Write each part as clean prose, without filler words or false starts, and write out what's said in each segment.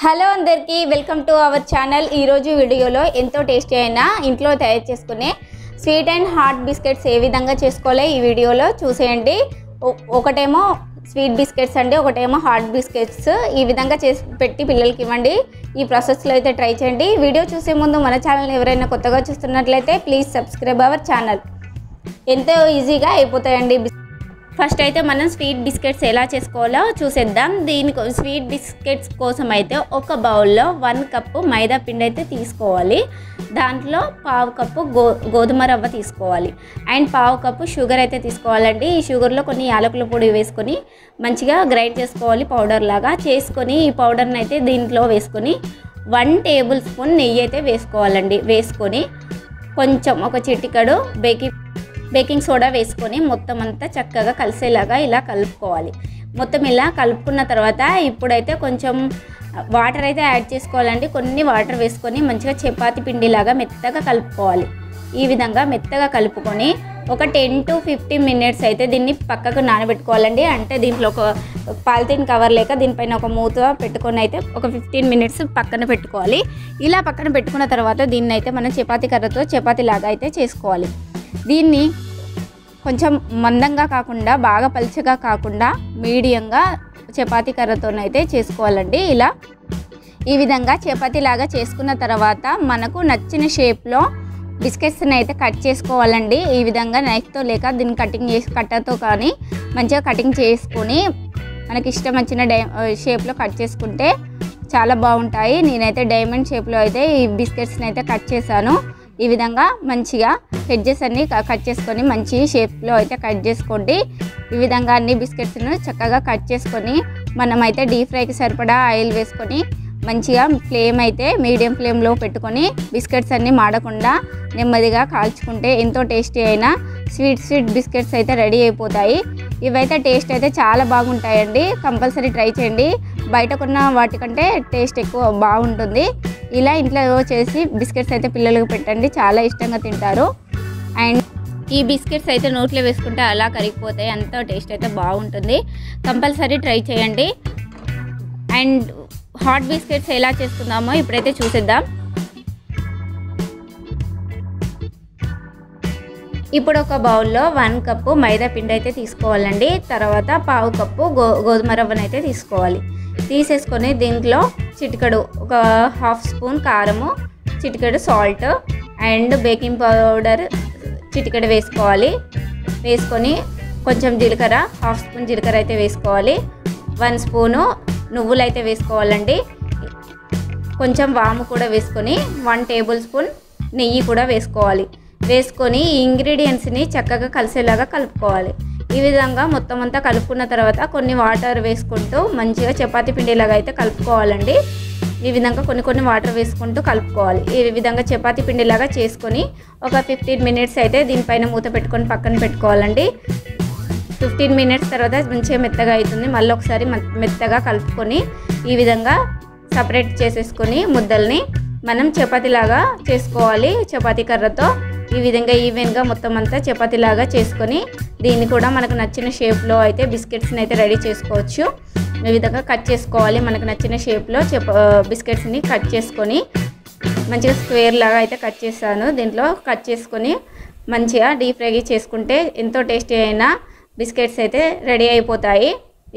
Hello అందరికీ welcome to our channel. ఈరోజు వీడియోలో ఎంతో టేస్టీ అయిన ఇంట్లో తయారు చేసుకునే స్వీట్ అండ్ హాట్ బిస్కెట్స్ ఏ విధంగా చేసుకోవాలో ఈ వీడియోలో చూసేయండి। ఒకటేమో స్వీట్ బిస్కెట్స్ అండి, ఒకటేమో హాట్ బిస్కెట్స్। ఈ విధంగా చేసి పెట్టి పిల్లలకి ఇవ్వండి। ఈ ప్రాసెస్లో అయితే ట్రై చేయండి। వీడియో చూసే ముందు మన ఛానల్ ఎవరైనా కొత్తగా చూస్తున్నట్లయితే ప్లీజ్ సబ్స్క్రైబ్ అవర్ ఛానల్। ఎంతో ఈజీగా అయిపోతాయండి। ఫస్ట్ అయితే మనం స్వీట్ బిస్కెట్స్ ఎలా చేసుకోవాలో చూసేద్దాం। దీనికి స్వీట్ బిస్కెట్స్ కోసం అయితే ఒక బౌల్లో 1 కప్పు మైదా పిండి అయితే తీసుకోవాలి। దాంట్లో 1/2 కప్పు గోధుమ రవ్వ తీసుకోవాలి అండ్ 1/2 కప్పు షుగర్ అయితే తీసుకోవాలండి। ఈ షుగర్లో కొన్ని యాలకుల పొడి వేసుకొని మంచిగా గ్రైండ్ చేసుకోవాలి, పౌడర్ లాగా చేసుకొని ఈ పౌడర్ని అయితే దీంట్లో వేసుకొని 1 టేబుల్ స్పూన్ నెయ్యి అయితే వేసుకోవాలండి। వేసుకొని కొంచెం ఒక చిటికెడు బేకింగ్ సోడా వేసుకొని మొత్తం అంతా చక్కగా కలిసేలాగా ఇలా కలుపుకోవాలి। మొత్తం ఇలా కలుపుకున్న తర్వాత ఇప్పుడైతే కొంచెం వాటర్ అయితే యాడ్ చేసుకోవాలండి। కొన్ని వాటర్ వేసుకొని మంచిగా చపాతీ పిండిలాగా మెత్తగా కలుపుకోవాలి। ఈ విధంగా మెత్తగా కలుపుకొని ఒక 10 to 15 మినిట్స్ అయితే దీన్ని పక్కకు నానబెట్టుకోవాలండి। అంటే దీంట్లో ఒక పాలిథిన్ కవర్ లేక దీనిపైన ఒక మూత పెట్టుకొని అయితే ఒక 15 మినిట్స్ పక్కన పెట్టుకోవాలి। ఇలా పక్కన పెట్టుకున్న తర్వాత దీన్ని అయితే మనం చపాతీ కర్రతో చపాతీలాగా అయితే చేసుకోవాలి। దీన్ని కొంచెం మందంగా కాకుండా బాగా పలుచగా కాకుండా మీడియంగా చపాతీ కర్రతోనైతే చేసుకోవాలండి। ఇలా ఈ విధంగా చపాతీలాగా చేసుకున్న తర్వాత మనకు నచ్చిన షేప్లో బిస్కెట్స్ని అయితే కట్ చేసుకోవాలండి। ఈ విధంగా నైఫ్తో లేక దీన్ని కటింగ్ చేసి కట్టర్తో కానీ మంచిగా కటింగ్ చేసుకొని మనకి ఇష్టం వచ్చిన షేప్లో కట్ చేసుకుంటే చాలా బాగుంటాయి। నేనైతే డైమండ్ షేప్లో అయితే ఈ బిస్కెట్స్ని అయితే కట్ చేశాను। ఈ విధంగా మంచిగా ఎడ్జెస్ అన్నీ కట్ చేసుకొని మంచి షేప్లో అయితే కట్ చేసుకోండి। ఈ విధంగా అన్ని బిస్కెట్స్ను చక్కగా కట్ చేసుకొని మనమైతే డీప్ ఫ్రైకి సరిపడా ఆయిల్ వేసుకొని మంచిగా ఫ్లేమ్ అయితే మీడియం ఫ్లేమ్లో పెట్టుకొని బిస్కెట్స్ అన్నీ మాడకుండా నెమ్మదిగా కాల్చుకుంటే ఎంతో టేస్టీ అయిన స్వీట్ బిస్కెట్స్ అయితే రెడీ అయిపోతాయి। ఇవైతే టేస్ట్ అయితే చాలా బాగుంటాయండి, కంపల్సరీ ట్రై చేయండి। బయట కొన్న వాటికంటే టేస్ట్ ఎక్కువ బాగుంటుంది। ఇలా ఇంట్లో చేసి బిస్కెట్స్ అయితే పిల్లలకు పెట్టండి, చాలా ఇష్టంగా తింటారు। అండ్ ఈ బిస్కెట్స్ అయితే నోట్లో వేసుకుంటే అలా కరిగిపోతాయి, అంత టేస్ట్ అయితే బాగుంటుంది, కంపల్సరీ ట్రై చేయండి। అండ్ హాట్ బిస్కెట్స్ ఎలా చేసుకుందామో ఇప్పుడైతే చూసేద్దాం। ఇప్పుడు ఒక బౌల్లో 1 కప్పు మైదా పిండి అయితే తీసుకోవాలండి। తర్వాత 1/2 కప్పు గోధుమ రవ్వను అయితే తీసుకోవాలి। తీసేసుకొని దీంట్లో చిటికెడు ఒక 1/2 స్పూన్ కారము, చిటికెడు సాల్ట్ అండ్ బేకింగ్ పౌడర్ చిటికెడు వేసుకోవాలి। వేసుకొని కొంచెం జీలకర్ర 1/2 స్పూన్ జీలకర్ర అయితే వేసుకోవాలి। 1 స్పూను నువ్వులు అయితే వేసుకోవాలండి। కొంచెం వాము కూడా వేసుకొని 1 టేబుల్ స్పూన్ నెయ్యి కూడా వేసుకోవాలి। వేసుకొని ఈ ఇంగ్రీడియంట్స్ని చక్కగా కలిసేలాగా కలుపుకోవాలి। ఈ విధంగా మొత్తం అంతా కలుపుకున్న తర్వాత కొన్ని వాటర్ వేసుకుంటూ మంచిగా చపాతీ పిండిలాగా అయితే కలుపుకోవాలండి। ఈ విధంగా కొన్ని వాటర్ వేసుకుంటూ కలుపుకోవాలి। ఈ విధంగా చపాతీ పిండిలాగా చేసుకొని ఒక 15 మినిట్స్ అయితే దీనిపైన మూత పెట్టుకొని పక్కన పెట్టుకోవాలండి। 15 మినిట్స్ తర్వాత మంచిగా మెత్తగా అవుతుంది, మళ్ళీ ఒకసారి మెత్తగా కలుపుకొని ఈ విధంగా సపరేట్ చేసేసుకొని ముద్దల్ని మనం చపాతీలాగా చేసుకోవాలి చపాతీ కర్రతో। ఈ విధంగా ఈవెన్గా మొత్తం అంతా చపాతీలాగా చేసుకొని దీన్ని కూడా మనకు నచ్చిన షేప్లో అయితే బిస్కెట్స్ని అయితే రెడీ చేసుకోవచ్చు। ఈ విధంగా కట్ చేసుకోవాలి, మనకు నచ్చిన షేప్లో బిస్కెట్స్ని కట్ చేసుకొని మంచిగా స్క్వేర్ లాగా అయితే కట్ చేస్తాను। దీంట్లో కట్ చేసుకొని మంచిగా డీప్ ఫ్రై చేసుకుంటే ఎంతో టేస్టీ అయిన బిస్కెట్స్ అయితే రెడీ అయిపోతాయి।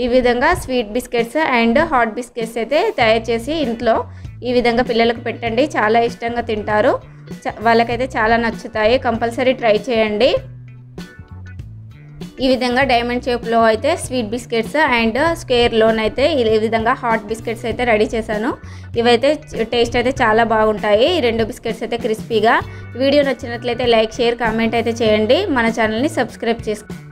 ఈ విధంగా sweet biscuits and hot biscuits అయితే తయారు చేసి ఇంట్లో ఈ విధంగా పిల్లలకు పెట్టండి, చాలా ఇష్టంగా తింటారు, వాళ్ళకైతే చాలా నచ్చుతాయి, కంపల్సరీ ట్రై చేయండి। ఈ విధంగా డైమండ్ షేప్లో అయితే స్వీట్ బిస్కెట్స్ అండ్ స్క్వేర్లోనైతే ఈ విధంగా హాట్ బిస్కెట్స్ అయితే రెడీ చేశాను। ఇవైతే టేస్ట్ అయితే చాలా బాగుంటాయి, ఈ 2 బిస్కెట్స్ అయితే క్రిస్పీగా। వీడియో నచ్చినట్లయితే లైక్, షేర్, కామెంట్ అయితే చేయండి, మన ఛానల్ని సబ్స్క్రైబ్ చేసుకోండి।